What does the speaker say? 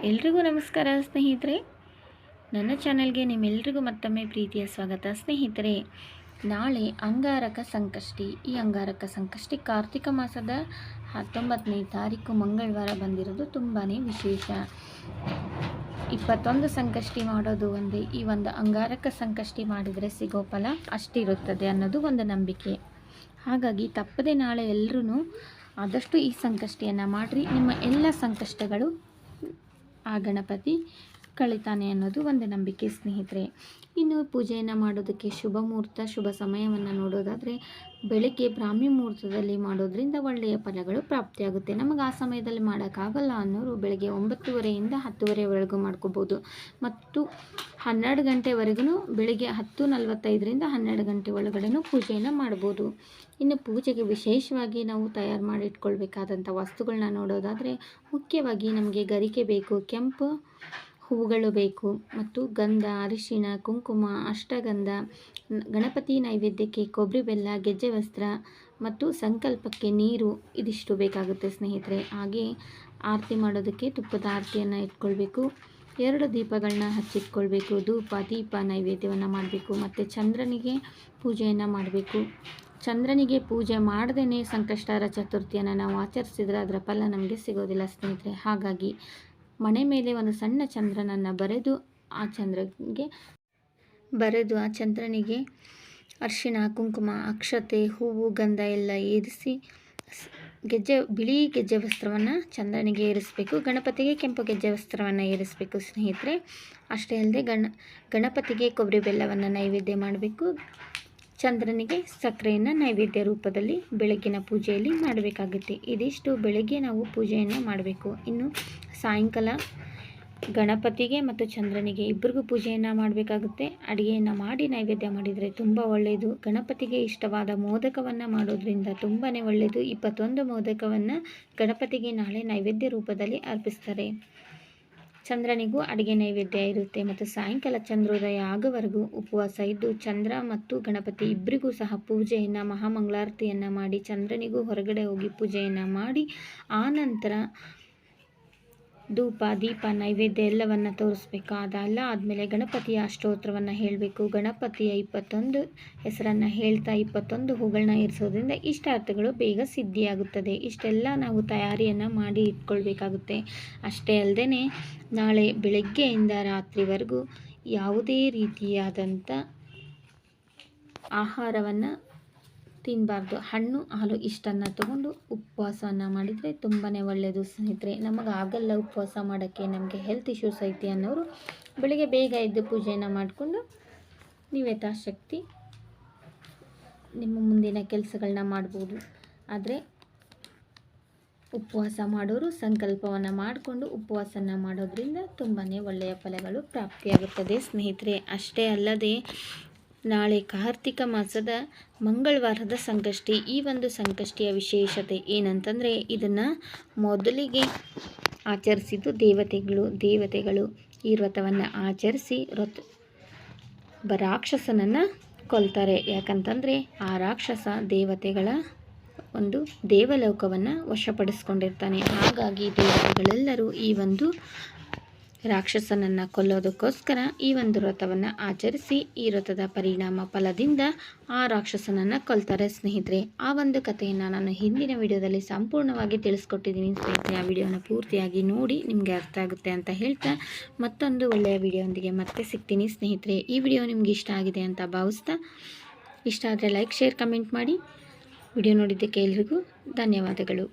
ಎಲ್ರಿಗೂ ನಮಸ್ಕಾರ ಸ್ನೇಹಿತರೆ. ನನ್ನ ಚಾನೆಲ್ಗೆ ನಿಮ್ಮೆಲ್ಲರಿಗೂ ಮತ್ತೊಮ್ಮೆ ಪ್ರೀತಿಯ ಸ್ವಾಗತ. ಸ್ನೇಹಿತರೆ, ನಾಳೆ ಅಂಗಾರಕ ಸಂಕಷ್ಟಿ. ಈ ಅಂಗಾರಕ ಸಂಕಷ್ಟಿ ಕಾರ್ತಿಕ ಮಾಸದ 19ನೇ ತಾರೀಕು ಮಂಗಳವಾರ ಬಂದಿರೋದು ತುಂಬಾ ವಿಶೇಷ. 21 ಸಂಕಷ್ಟಿ ಮಾಡೋದು ಒಂದೇ, ಈ ಒಂದು ಅಂಗಾರಕ ಸಂಕಷ್ಟಿ ಮಾಡಿದರೆ ಸಿಗೋ ಫಲ ಅಷ್ಟಿರುತ್ತದೆ ಅನ್ನೋದು ಒಂದು ನಂಬಿಕೆ. ಹಾಗಾಗಿ ತಪ್ಪದೆ ನಾಳೆ ಎಲ್ಲರೂ ಆದಷ್ಟು ಈ ಸಂಕಷ್ಟಿಯನ್ನು ಮಾಡಿರಿ. ನಿಮ್ಮ ಎಲ್ಲ ಸಂಕಷ್ಟಗಳು ಆ ಗಣಪತಿ ಕಳಿತಾನೆ ಅನ್ನೋದು ಒಂದು ನಂಬಿಕೆ ಸ್ನೇಹಿತರೆ. ಇನ್ನು ಪೂಜೆಯನ್ನು ಮಾಡೋದಕ್ಕೆ ಶುಭ ಮುಹೂರ್ತ, ಶುಭ ಸಮಯವನ್ನು ನೋಡೋದಾದರೆ ಬೆಳಗ್ಗೆ ಬ್ರಾಹ್ಮಿ ಮುಹೂರ್ತದಲ್ಲಿ ಮಾಡೋದ್ರಿಂದ ಒಳ್ಳೆಯ ಫಲಗಳು ಪ್ರಾಪ್ತಿಯಾಗುತ್ತೆ. ನಮಗೆ ಆ ಸಮಯದಲ್ಲಿ ಮಾಡೋಕ್ಕಾಗಲ್ಲ ಅನ್ನೋರು ಬೆಳಗ್ಗೆ 9:30ಯಿಂದ 10:00ವರೆಗೂ ಮಾಡ್ಕೋಬೋದು. ಮತ್ತು 12 ಗಂಟೆವರೆಗೂ ಬೆಳಗ್ಗೆ 10:45ರಿಂದ 12 ಗಂಟೆ ಒಳಗಡೆನೂ ಪೂಜೆಯನ್ನು ಮಾಡ್ಬೋದು. ಇನ್ನು ಪೂಜೆಗೆ ವಿಶೇಷವಾಗಿ ನಾವು ತಯಾರು ಮಾಡಿ ಇಟ್ಕೊಳ್ಬೇಕಾದಂಥ ವಸ್ತುಗಳನ್ನ ನೋಡೋದಾದರೆ ಮುಖ್ಯವಾಗಿ ನಮಗೆ ಗರಿಕೆ ಬೇಕು, ಕೆಂಪು ಹೂವುಗಳು ಬೇಕು, ಮತ್ತು ಗಂಧ, ಅರಿಶಿಣ, ಕುಂಕುಮ, ಅಷ್ಟಗಂಧ, ಗಣಪತಿ ನೈವೇದ್ಯಕ್ಕೆ ಕೊಬ್ಬರಿ ಬೆಲ್ಲ, ಗೆಜ್ಜೆ ವಸ್ತ್ರ ಮತ್ತು ಸಂಕಲ್ಪಕ್ಕೆ ನೀರು, ಇದಿಷ್ಟು ಬೇಕಾಗುತ್ತೆ ಸ್ನೇಹಿತರೆ. ಹಾಗೆ ಆರತಿ ಮಾಡೋದಕ್ಕೆ ತುಪ್ಪದ ಆರತಿಯನ್ನು ಇಟ್ಕೊಳ್ಬೇಕು, 2 ದೀಪಗಳನ್ನ ಹಚ್ಚಿಟ್ಕೊಳ್ಬೇಕು, ಧೂಪ ದೀಪ ನೈವೇದ್ಯವನ್ನು ಮಾಡಬೇಕು, ಮತ್ತು ಚಂದ್ರನಿಗೆ ಪೂಜೆಯನ್ನು ಮಾಡಬೇಕು. ಚಂದ್ರನಿಗೆ ಪೂಜೆ ಮಾಡದೇ ಸಂಕಷ್ಟಹರ ಚತುರ್ಥಿಯನ್ನು ನಾವು ಆಚರಿಸಿದರೆ ಅದರ ಫಲ ನಮಗೆ ಸಿಗೋದಿಲ್ಲ ಸ್ನೇಹಿತರೆ. ಹಾಗಾಗಿ ಮನೆ ಮೇಲೆ ಒಂದು ಸಣ್ಣ ಚಂದ್ರನನ್ನು ಬರೆದು ಆ ಚಂದ್ರನಿಗೆ ಅರಿಶಿಣ, ಕುಂಕುಮ, ಅಕ್ಷತೆ, ಹೂವು, ಗಂಧ ಎಲ್ಲ ಏರಿಸಿ ಬಿಳಿ ಗೆಜ್ಜೆ ವಸ್ತ್ರವನ್ನು ಚಂದ್ರನಿಗೆ ಏರಿಸಬೇಕು. ಗಣಪತಿಗೆ ಕೆಂಪು ಗೆಜ್ಜೆ ವಸ್ತ್ರವನ್ನು ಏರಿಸಬೇಕು ಸ್ನೇಹಿತರೆ. ಅಷ್ಟೇ ಅಲ್ಲದೆ ಗಣಪತಿಗೆ ಕೊಬ್ಬರಿ ಬೆಲ್ಲವನ್ನು ನೈವೇದ್ಯ ಮಾಡಬೇಕು. ಚಂದ್ರನಿಗೆ ಸಕ್ಕರೆಯನ್ನು ನೈವೇದ್ಯ ರೂಪದಲ್ಲಿ ಬೆಳಗ್ಗಿನ ಪೂಜೆಯಲ್ಲಿ ಮಾಡಬೇಕಾಗುತ್ತೆ. ಇದಿಷ್ಟು ಬೆಳಗ್ಗೆ ನಾವು ಪೂಜೆಯನ್ನು ಮಾಡಬೇಕು. ಇನ್ನು ಸಾಯಂಕಾಲ ಗಣಪತಿಗೆ ಮತ್ತು ಚಂದ್ರನಿಗೆ ಇಬ್ಬರಿಗೂ ಪೂಜೆಯನ್ನು ಮಾಡಬೇಕಾಗುತ್ತೆ. ಅಡುಗೆಯನ್ನು ಮಾಡಿ ನೈವೇದ್ಯ ಮಾಡಿದರೆ ತುಂಬ ಒಳ್ಳೆಯದು. ಗಣಪತಿಗೆ ಇಷ್ಟವಾದ ಮೋದಕವನ್ನು ಮಾಡೋದ್ರಿಂದ ತುಂಬಾ ಒಳ್ಳೆಯದು. 21 ಮೋದಕವನ್ನು ಗಣಪತಿಗೆ ನಾಳೆ ನೈವೇದ್ಯ ರೂಪದಲ್ಲಿ ಅರ್ಪಿಸ್ತಾರೆ. ಚಂದ್ರನಿಗೂ ಅಡುಗೆ ನೈವೇದ್ಯ ಇರುತ್ತೆ. ಮತ್ತು ಸಾಯಂಕಾಲ ಚಂದ್ರೋದಯ ಆಗೋವರೆಗೂ ಉಪವಾಸ ಇದ್ದು ಚಂದ್ರ ಮತ್ತು ಗಣಪತಿ ಇಬ್ಬರಿಗೂ ಸಹ ಪೂಜೆಯನ್ನು ಮಹಾಮಂಗಳಾರತಿಯನ್ನು ಮಾಡಿ ಚಂದ್ರನಿಗೂ ಹೊರಗಡೆ ಹೋಗಿ ಪೂಜೆಯನ್ನು ಮಾಡಿ ಆನಂತರ ಧೂಪ ದೀಪ ನೈವೇದ್ಯ ಎಲ್ಲವನ್ನು ತೋರಿಸ್ಬೇಕು. ಅದೆಲ್ಲ ಆದಮೇಲೆ ಗಣಪತಿಯ ಅಷ್ಟೋತ್ತರವನ್ನು ಹೇಳಬೇಕು. ಗಣಪತಿಯ 21 ಹೆಸರನ್ನು ಹೇಳ್ತಾ 21 ಹೂಗಳನ್ನ ಇರಿಸೋದ್ರಿಂದ ಇಷ್ಟಾರ್ಥಗಳು ಬೇಗ ಸಿದ್ಧಿಯಾಗುತ್ತದೆ. ಇಷ್ಟೆಲ್ಲ ನಾವು ತಯಾರಿಯನ್ನು ಮಾಡಿ ಇಟ್ಕೊಳ್ಬೇಕಾಗುತ್ತೆ. ಅಷ್ಟೇ ಅಲ್ಲದೆ ನಾಳೆ ಬೆಳಗ್ಗೆಯಿಂದ ರಾತ್ರಿವರೆಗೂ ಯಾವುದೇ ರೀತಿಯಾದಂಥ ಆಹಾರವನ್ನು ತಿನ್ನಬಾರ್ದು. ಹಣ್ಣು ಹಾಲು ಇಷ್ಟನ್ನು ತಗೊಂಡು ಉಪವಾಸವನ್ನು ಮಾಡಿದರೆ ತುಂಬಾ ಒಳ್ಳೆಯದು ಸ್ನೇಹಿತರೆ. ನಮಗೆ ಆಗಲ್ಲ ಉಪವಾಸ ಮಾಡೋಕ್ಕೆ, ನಮಗೆ ಹೆಲ್ತ್ ಇಶ್ಯೂಸ್ ಐತಿ ಅನ್ನೋರು ಬೆಳಿಗ್ಗೆ ಬೇಗ ಎದ್ದು ಪೂಜೆಯನ್ನು ಮಾಡಿಕೊಂಡು ನೀವು ಯಥಾಶಕ್ತಿ ನಿಮ್ಮ ಮುಂದಿನ ಕೆಲಸಗಳನ್ನ ಮಾಡ್ಬೋದು. ಆದರೆ ಉಪವಾಸ ಮಾಡೋರು ಸಂಕಲ್ಪವನ್ನು ಮಾಡಿಕೊಂಡು ಉಪವಾಸನ ಮಾಡೋದ್ರಿಂದ ತುಂಬಾ ಒಳ್ಳೆಯ ಫಲಗಳು ಪ್ರಾಪ್ತಿಯಾಗುತ್ತದೆ ಸ್ನೇಹಿತರೆ. ಅಷ್ಟೇ ಅಲ್ಲದೆ ನಾಳೆ ಕಾರ್ತಿಕ ಮಾಸದ ಮಂಗಳವಾರದ ಸಂಕಷ್ಟಿ. ಈ ಒಂದು ಸಂಕಷ್ಟಿಯ ವಿಶೇಷತೆ ಏನಂತಂದರೆ ಇದನ್ನು ಮೊದಲಿಗೆ ಆಚರಿಸಿದ್ದು ದೇವತೆಗಳು ಈ ವ್ರತವನ್ನು ಆಚರಿಸಿ ರಾಕ್ಷಸನನ್ನು ಕೊಲ್ತಾರೆ. ಯಾಕಂತಂದರೆ ಆ ರಾಕ್ಷಸ ದೇವತೆಗಳ ಒಂದು ದೇವಲೋಕವನ್ನು ವಶಪಡಿಸ್ಕೊಂಡಿರ್ತಾನೆ. ಹಾಗಾಗಿ ದೇವತೆಗಳೆಲ್ಲರೂ ಈ ಒಂದು ರಾಕ್ಷಸನನ್ನು ಕೊಲ್ಲೋದಕ್ಕೋಸ್ಕರ ಈ ಒಂದು ವ್ರತವನ್ನು ಆಚರಿಸಿ ಈ ವ್ರತದ ಪರಿಣಾಮ ಫಲದಿಂದ ಆ ರಾಕ್ಷಸನನ್ನು ಕೊಲ್ತಾರೆ ಸ್ನೇಹಿತರೆ. ಆ ಒಂದು ಕಥೆಯನ್ನು ನಾನು ಹಿಂದಿನ ವಿಡಿಯೋದಲ್ಲಿ ಸಂಪೂರ್ಣವಾಗಿ ತಿಳಿಸ್ಕೊಟ್ಟಿದ್ದೀನಿ ಸ್ನೇಹಿತರೆ. ಆ ವಿಡಿಯೋನ ಪೂರ್ತಿಯಾಗಿ ನೋಡಿ ನಿಮಗೆ ಅರ್ಥ ಆಗುತ್ತೆ ಅಂತ ಹೇಳ್ತಾ ಮತ್ತೊಂದು ಒಳ್ಳೆಯ ವಿಡಿಯೋದೊಂದಿಗೆ ಮತ್ತೆ ಸಿಗ್ತೀನಿ ಸ್ನೇಹಿತರೆ. ಈ ವಿಡಿಯೋ ನಿಮ್ಗೆ ಇಷ್ಟ ಆಗಿದೆ ಅಂತ ಭಾವಿಸ್ತಾ, ಇಷ್ಟ ಆದರೆ ಲೈಕ್ ಶೇರ್ ಕಮೆಂಟ್ ಮಾಡಿ. ವಿಡಿಯೋ ನೋಡಿದ್ದಕ್ಕೆ ಎಲ್ರಿಗೂ ಧನ್ಯವಾದಗಳು.